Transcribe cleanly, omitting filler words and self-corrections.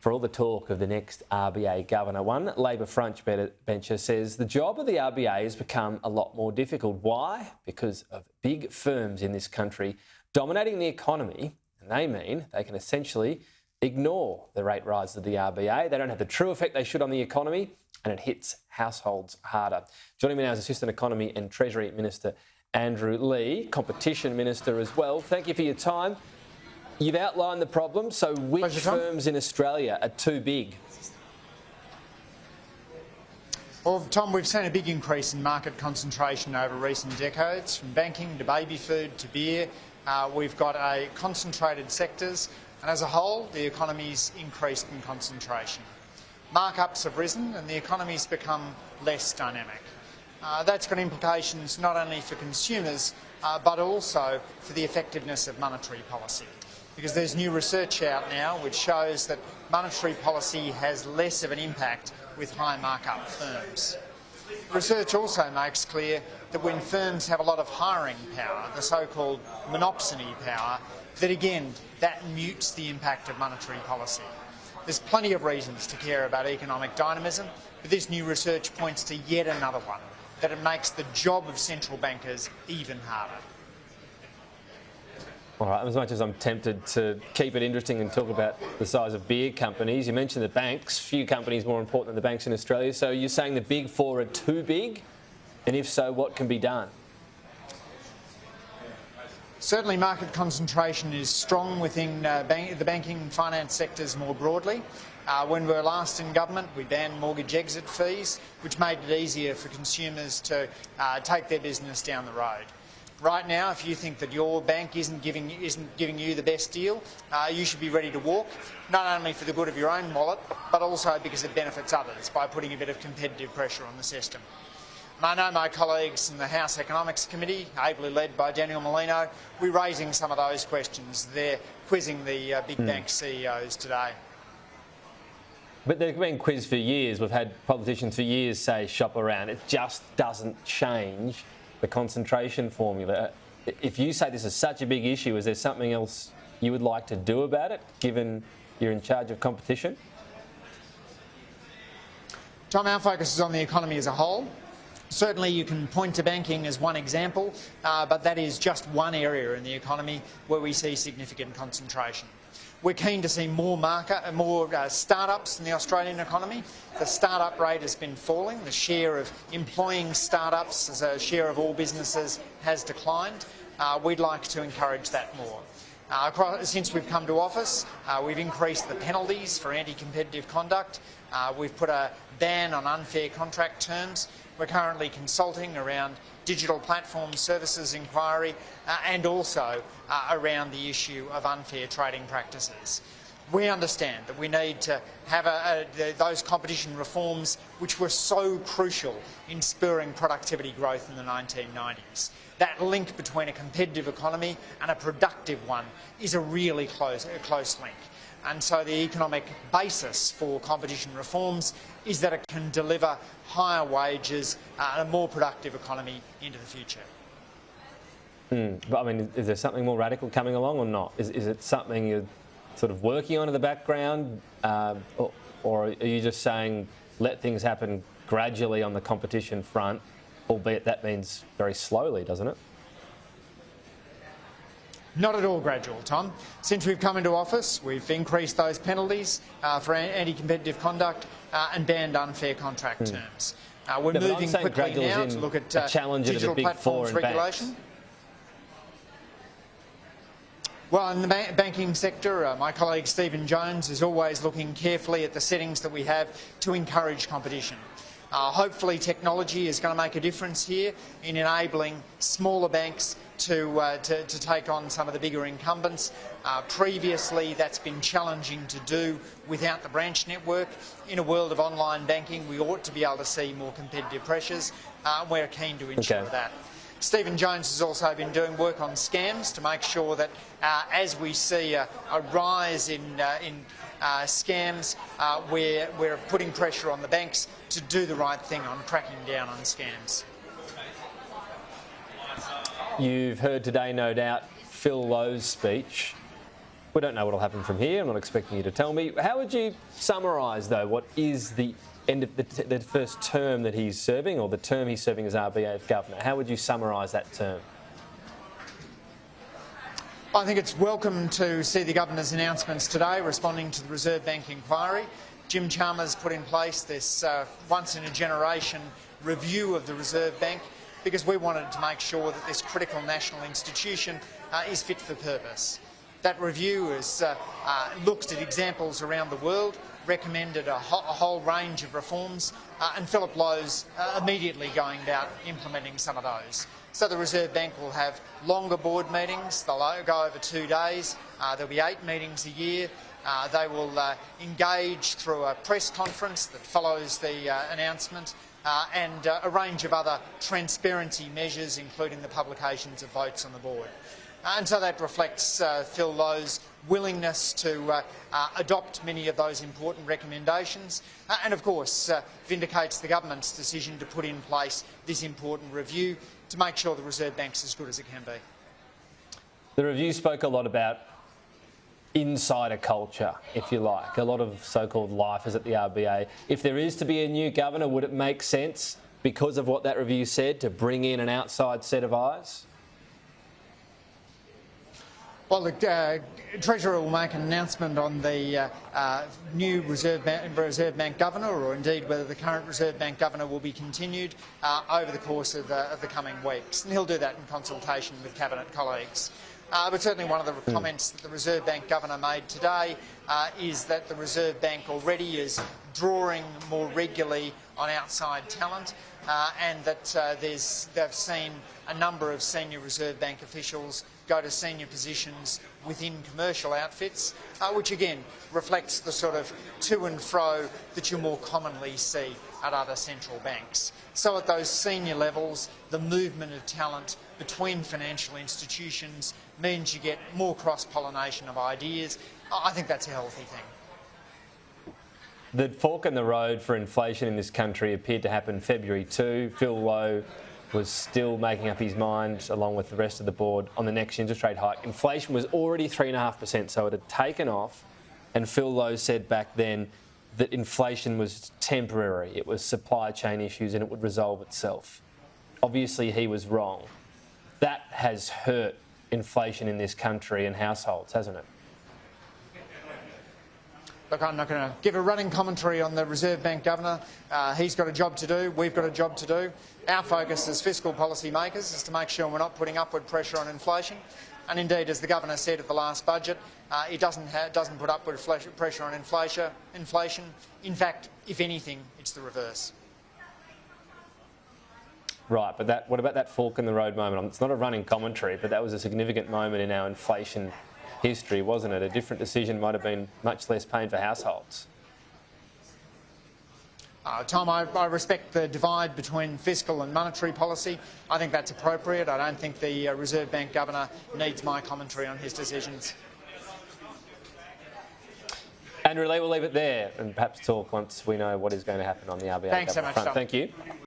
For all the talk of the next RBA governor, one Labor frontbencher says the job of the RBA has become a lot more difficult. Why? Because of big firms in this country dominating the economy, and they mean they can essentially ignore the rate rise of the RBA. They don't have the true effect they should on the economy, and it hits households harder. Joining me now is Assistant Economy and Treasury Minister Andrew Leigh, Competition Minister as well. Thank you for your time. You've outlined the problem, so which firms in Australia are too big? Well, Tom, we've seen a big increase in market concentration over recent decades, from banking to baby food to beer. We've got concentrated sectors, and as a whole, the economy's increased in concentration. Markups have risen and the economy's become less dynamic. That's got implications not only for consumers, but also for the effectiveness of monetary policy. Because there's new research out now which shows that monetary policy has less of an impact with high markup firms. Research also makes clear that when firms have a lot of hiring power, the so-called monopsony power, that again, that mutes the impact of monetary policy. There's plenty of reasons to care about economic dynamism, but this new research points to yet another one, that it makes the job of central bankers even harder. All right, as much as I'm tempted to keep it interesting and talk about the size of beer companies, you mentioned the banks, few companies more important than the banks in Australia. So you're saying the big four are too big? And if so, what can be done? Certainly market concentration is strong within the banking and finance sectors more broadly. When we were last in government, we banned mortgage exit fees, which made it easier for consumers to take their business down the road. Right now, if you think that your bank isn't giving you the best deal, you should be ready to walk, not only for the good of your own wallet, but also because it benefits others by putting a bit of competitive pressure on the system. And I know my colleagues in the House Economics Committee, ably led by Daniel Molino, we're raising some of those questions. They're quizzing the big bank CEOs today. But they've been quizzed for years. We've had politicians for years say shop around. It just doesn't change the concentration formula. If you say this is such a big issue, is there something else you would like to do about it, given you're in charge of competition? Tom, our focus is on the economy as a whole. Certainly you can point to banking as one example, but that is just one area in the economy where we see significant concentration. We're keen to see more startups in the Australian economy. The startup rate has been falling. The share of employing startups as a share of all businesses has declined. We'd like to encourage that more. Since we've come to office, we've increased the penalties for anti-competitive conduct. We've put a ban on unfair contract terms. We're currently consulting around digital platform services inquiry and also around the issue of unfair trading practices. We understand that we need to have those competition reforms which were so crucial in spurring productivity growth in the 1990s. That link between a competitive economy and a productive one is a really close link. And so the economic basis for competition reforms is that it can deliver higher wages and a more productive economy into the future. But I mean, is there something more radical coming along or not? Is it something you're sort of working on in the background, or are you just saying let things happen gradually on the competition front, albeit that means very slowly, doesn't it? Not at all gradual, Tom. Since we've come into office, we've increased those penalties for anti-competitive conduct and banned unfair contract terms. We're moving quickly now to look at digital platforms regulation. Well, in the banking sector, my colleague Stephen Jones is always looking carefully at the settings that we have to encourage competition. Hopefully technology is going to make a difference here in enabling smaller banks to take on some of the bigger incumbents. Previously that's been challenging to do without the branch network. In a world of online banking we ought to be able to see more competitive pressures. We're keen to ensure that. Stephen Jones has also been doing work on scams to make sure that as we see a rise in scams, we're putting pressure on the banks to do the right thing on cracking down on scams. You've heard today, no doubt, Phil Lowe's speech. We don't know what will happen from here. I'm not expecting you to tell me. How would you summarise, though, what is the end of the first term that he's serving, or the term he's serving as RBA Governor? How would you summarise that term? I think it's welcome to see the Governor's announcements today responding to the Reserve Bank inquiry. Jim Chalmers put in place this once-in-a-generation review of the Reserve Bank because we wanted to make sure that this critical national institution is fit for purpose. That review has looked at examples around the world, recommended a whole range of reforms, and Philip Lowe's immediately going about implementing some of those. So the Reserve Bank will have longer board meetings. They'll go over 2 days. There'll be 8 meetings a year. They will engage through a press conference that follows the announcement and a range of other transparency measures, including the publications of votes on the board. And so that reflects Phil Lowe's willingness to adopt many of those important recommendations and, of course, vindicates the government's decision to put in place this important review to make sure the Reserve Bank's as good as it can be. The review spoke a lot about insider culture, if you like, a lot of so-called lifers at the RBA. If there is to be a new governor, would it make sense, because of what that review said, to bring in an outside set of eyes? Well, the Treasurer will make an announcement on the new Reserve Bank Governor, or indeed whether the current Reserve Bank Governor will be continued over the course of the coming weeks. And he'll do that in consultation with Cabinet colleagues. But certainly one of the comments that the Reserve Bank Governor made today is that the Reserve Bank already is drawing more regularly on outside talent and that they've seen a number of senior Reserve Bank officials go to senior positions within commercial outfits, which again reflects the sort of to and fro that you more commonly see at other central banks. So at those senior levels, the movement of talent between financial institutions means you get more cross-pollination of ideas. I think that's a healthy thing. The fork in the road for inflation in this country appeared to happen February 2. Phil Lowe was still making up his mind, along with the rest of the board, on the next interest rate hike. Inflation was already 3.5%, so it had taken off, and Phil Lowe said back then that inflation was temporary, it was supply chain issues and it would resolve itself. Obviously he was wrong. That has hurt inflation in this country and households, hasn't it? Look, I'm not going to give a running commentary on the Reserve Bank Governor. He's got a job to do. We've got a job to do. Our focus as fiscal policy makers is to make sure we're not putting upward pressure on inflation. And indeed, as the Governor said at the last budget, it doesn't put upward pressure on inflation. In fact, if anything, it's the reverse. Right, but what about that fork in the road moment? It's not a running commentary, but that was a significant moment in our inflation history, wasn't it? A different decision might have been much less pain for households. Tom, I respect the divide between fiscal and monetary policy. I think that's appropriate. I don't think the Reserve Bank Governor needs my commentary on his decisions. Andrew Leigh, we'll leave it there and perhaps talk once we know what is going to happen on the RBA. Thanks so much, front. Tom. Thank you.